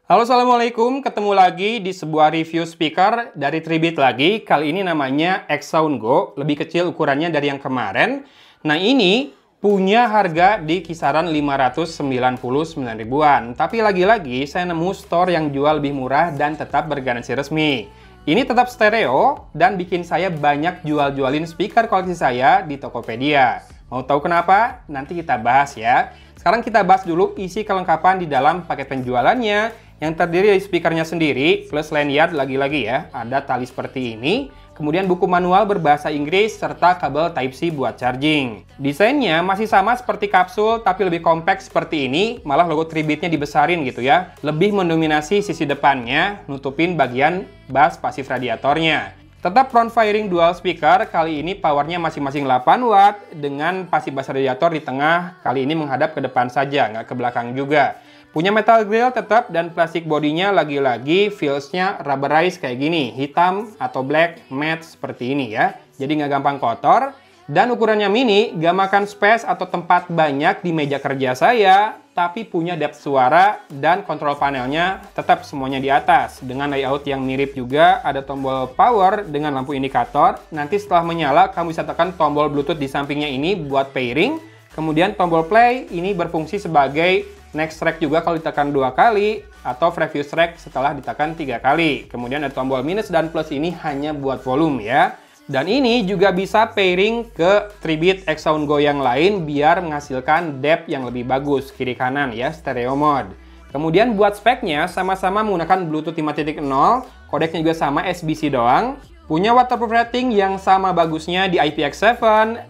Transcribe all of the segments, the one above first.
Halo, assalamualaikum. Ketemu lagi di sebuah review speaker dari Tribit lagi. Kali ini namanya X-Sound Go, lebih kecil ukurannya dari yang kemarin. Nah, ini punya harga di kisaran 599 ribuan. Tapi lagi-lagi saya nemu store yang jual lebih murah dan tetap bergaransi resmi. Ini tetap stereo dan bikin saya banyak jual-jualin speaker koleksi saya di Tokopedia. Mau tahu kenapa? Nanti kita bahas ya. Sekarang kita bahas dulu isi kelengkapan di dalam paket penjualannya yang terdiri dari speakernya sendiri plus lanyard lagi-lagi ya. Ada tali seperti ini, kemudian buku manual berbahasa Inggris serta kabel Type-C buat charging. Desainnya masih sama seperti kapsul tapi lebih compact seperti ini, malah logo Tribitnya dibesarin gitu ya. Lebih mendominasi sisi depannya, nutupin bagian bass pasif radiatornya. Tetap front firing dual speaker, kali ini powernya masing-masing 8 watt dengan pasif bass radiator di tengah, kali ini menghadap ke depan saja, nggak ke belakang juga. Punya metal grill tetap dan plastik bodinya lagi-lagi feels-nya rubberized kayak gini, hitam atau black matte seperti ini ya. Jadi nggak gampang kotor. Dan ukurannya mini, gak makan space atau tempat banyak di meja kerja saya, tapi punya depth suara dan kontrol panelnya tetap semuanya di atas. Dengan layout yang mirip juga, ada tombol power dengan lampu indikator. Nanti setelah menyala, kamu bisa tekan tombol Bluetooth di sampingnya ini buat pairing. Kemudian tombol play ini berfungsi sebagai next track juga kalau ditekan 2 kali, atau previous track setelah ditekan 3 kali. Kemudian ada tombol minus dan plus ini hanya buat volume ya. Dan ini juga bisa pairing ke Tribit X-Sound Go yang lain biar menghasilkan depth yang lebih bagus kiri kanan ya, stereo mode. Kemudian buat speknya sama-sama menggunakan Bluetooth 5.0, kodeknya juga sama SBC doang. Punya waterproof rating yang sama bagusnya di IPX7,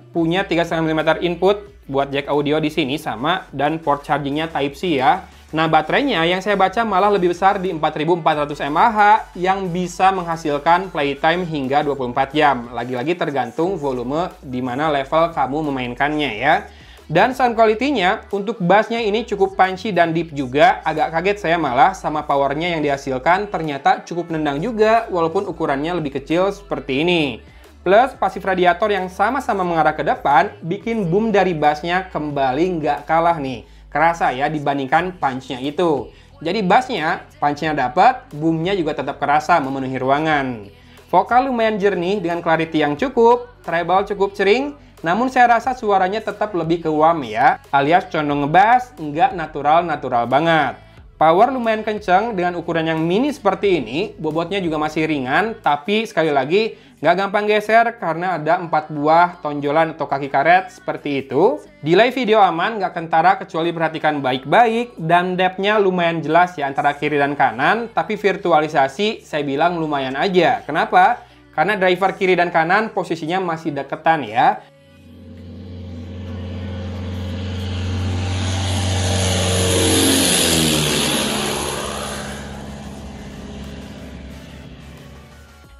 punya 3,5 mm input buat jack audio di sini sama, dan port chargingnya Type-C ya. Nah, baterainya yang saya baca malah lebih besar di 4400 mAh yang bisa menghasilkan playtime hingga 24 jam. Lagi-lagi tergantung volume di mana level kamu memainkannya ya. Dan sound quality-nya untuk bassnya ini cukup punchy dan deep juga. Agak kaget saya malah sama powernya yang dihasilkan, ternyata cukup nendang juga walaupun ukurannya lebih kecil seperti ini. Plus pasif radiator yang sama-sama mengarah ke depan bikin boom dari bassnya kembali nggak kalah nih. Kerasa ya dibandingkan punch-nya itu. Jadi bassnya, punch-nya dapat, boom-nya juga tetap kerasa memenuhi ruangan. Vokal lumayan jernih dengan clarity yang cukup, treble cukup cering, namun saya rasa suaranya tetap lebih ke warm ya, alias condong ngebass, nggak natural-natural banget. Power lumayan kenceng dengan ukuran yang mini seperti ini, bobotnya juga masih ringan, tapi sekali lagi nggak gampang geser karena ada 4 buah tonjolan atau kaki karet seperti itu. Delay video aman, nggak kentara kecuali perhatikan baik-baik, dan depth-nya lumayan jelas ya antara kiri dan kanan, tapi virtualisasi saya bilang lumayan aja. Kenapa? Karena driver kiri dan kanan posisinya masih deketan ya.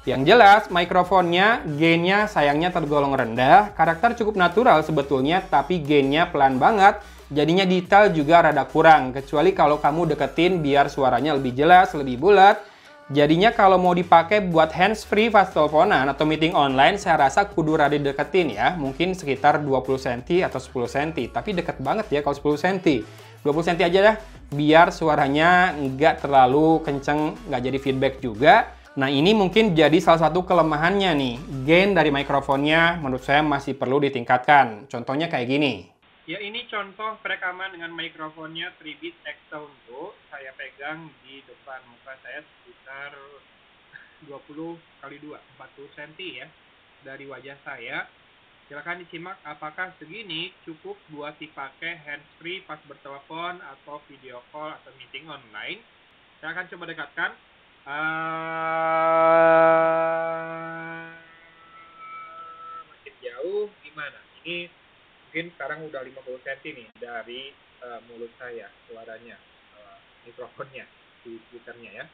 Yang jelas, mikrofonnya, gainnya sayangnya tergolong rendah, karakter cukup natural sebetulnya, tapi gainnya pelan banget, jadinya detail juga rada kurang, kecuali kalau kamu deketin biar suaranya lebih jelas, lebih bulat. Jadinya kalau mau dipakai buat hands-free pas teleponan atau meeting online, saya rasa kudu rada deketin ya, mungkin sekitar 20 cm atau 10 cm, tapi deket banget ya kalau 10 cm. 20 cm aja dah, biar suaranya nggak terlalu kenceng, nggak jadi feedback juga. Nah, ini mungkin jadi salah satu kelemahannya nih. Gain dari mikrofonnya menurut saya masih perlu ditingkatkan. Contohnya kayak gini. Ya, ini contoh perekaman dengan mikrofonnya Tribit X-Sound Go. Saya pegang di depan muka saya sekitar 20 kali 2, 40 cm ya dari wajah saya. Silakan disimak apakah segini cukup buat dipakai hands-free pas bertelepon atau video call atau meeting online. Saya akan coba dekatkan. Makin jauh gimana? Ini mungkin sekarang udah 50 cm nih dari mulut saya suaranya, mikrofonnya di speakernya ya.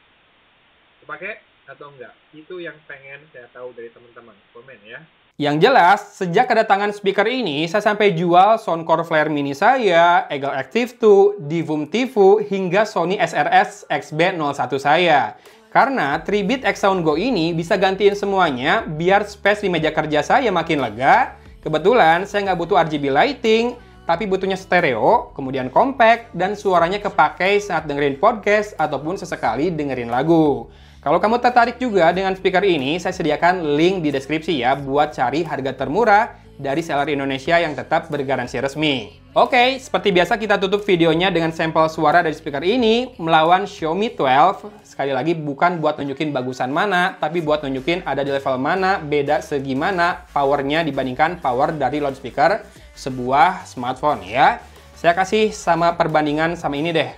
Kepake atau enggak? Itu yang pengen saya tahu dari teman-teman. Komen ya. Yang jelas, sejak kedatangan speaker ini, saya sampai jual Soundcore Flare Mini saya, Eagle Active 2, Divum Tifu, hingga Sony SRS XB01 saya. Karena Tribit X-Sound Go ini bisa gantiin semuanya biar space di meja kerja saya makin lega. Kebetulan saya nggak butuh RGB lighting, tapi butuhnya stereo, kemudian compact, dan suaranya kepakai saat dengerin podcast ataupun sesekali dengerin lagu. Kalau kamu tertarik juga dengan speaker ini, saya sediakan link di deskripsi ya buat cari harga termurah dari seller Indonesia yang tetap bergaransi resmi. Oke, seperti biasa kita tutup videonya dengan sampel suara dari speaker ini melawan Xiaomi 12. Sekali lagi bukan buat nunjukin bagusan mana, tapi buat nunjukin ada di level mana, beda segimana powernya dibandingkan power dari loudspeaker sebuah smartphone ya. Saya kasih sama perbandingan sama ini deh,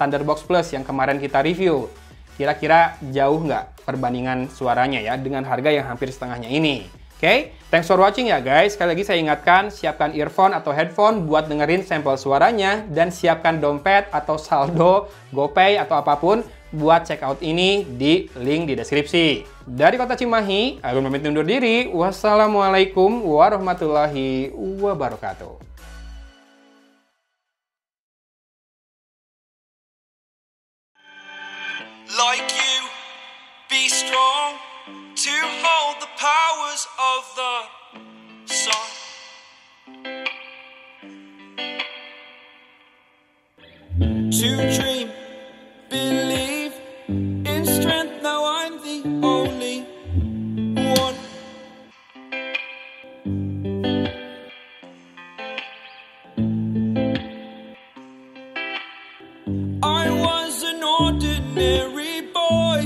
Thunderbox Plus yang kemarin kita review. Kira-kira jauh nggak perbandingan suaranya ya dengan harga yang hampir setengahnya ini. Oke, thanks for watching ya guys. Sekali lagi saya ingatkan, siapkan earphone atau headphone buat dengerin sampel suaranya, dan siapkan dompet atau saldo, GoPay atau apapun buat checkout ini di link di deskripsi. Dari Kota Cimahi, aku pamit undur diri. Wassalamualaikum warahmatullahi wabarakatuh. Like you, be strong to hold the powers of the sun. To dream, believe in strength. Now I'm the only one. I was an ordinary boy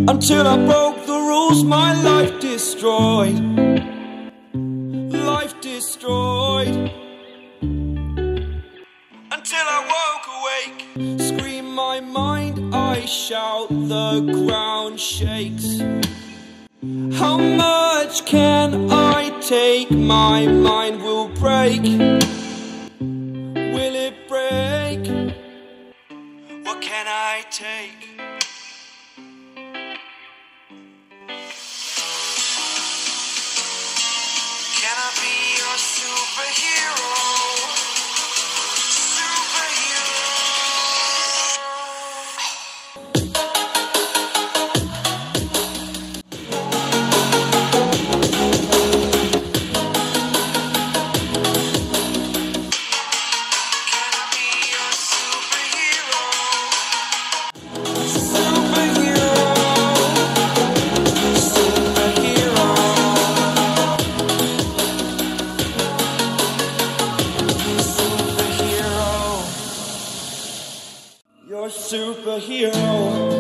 until I broke the rules, my life destroyed. Life destroyed. Until I woke awake, scream my mind, I shout, the ground shakes. How much can I take? My mind will break. Will it break? What can I take? Can I be your superhero? You're a superhero.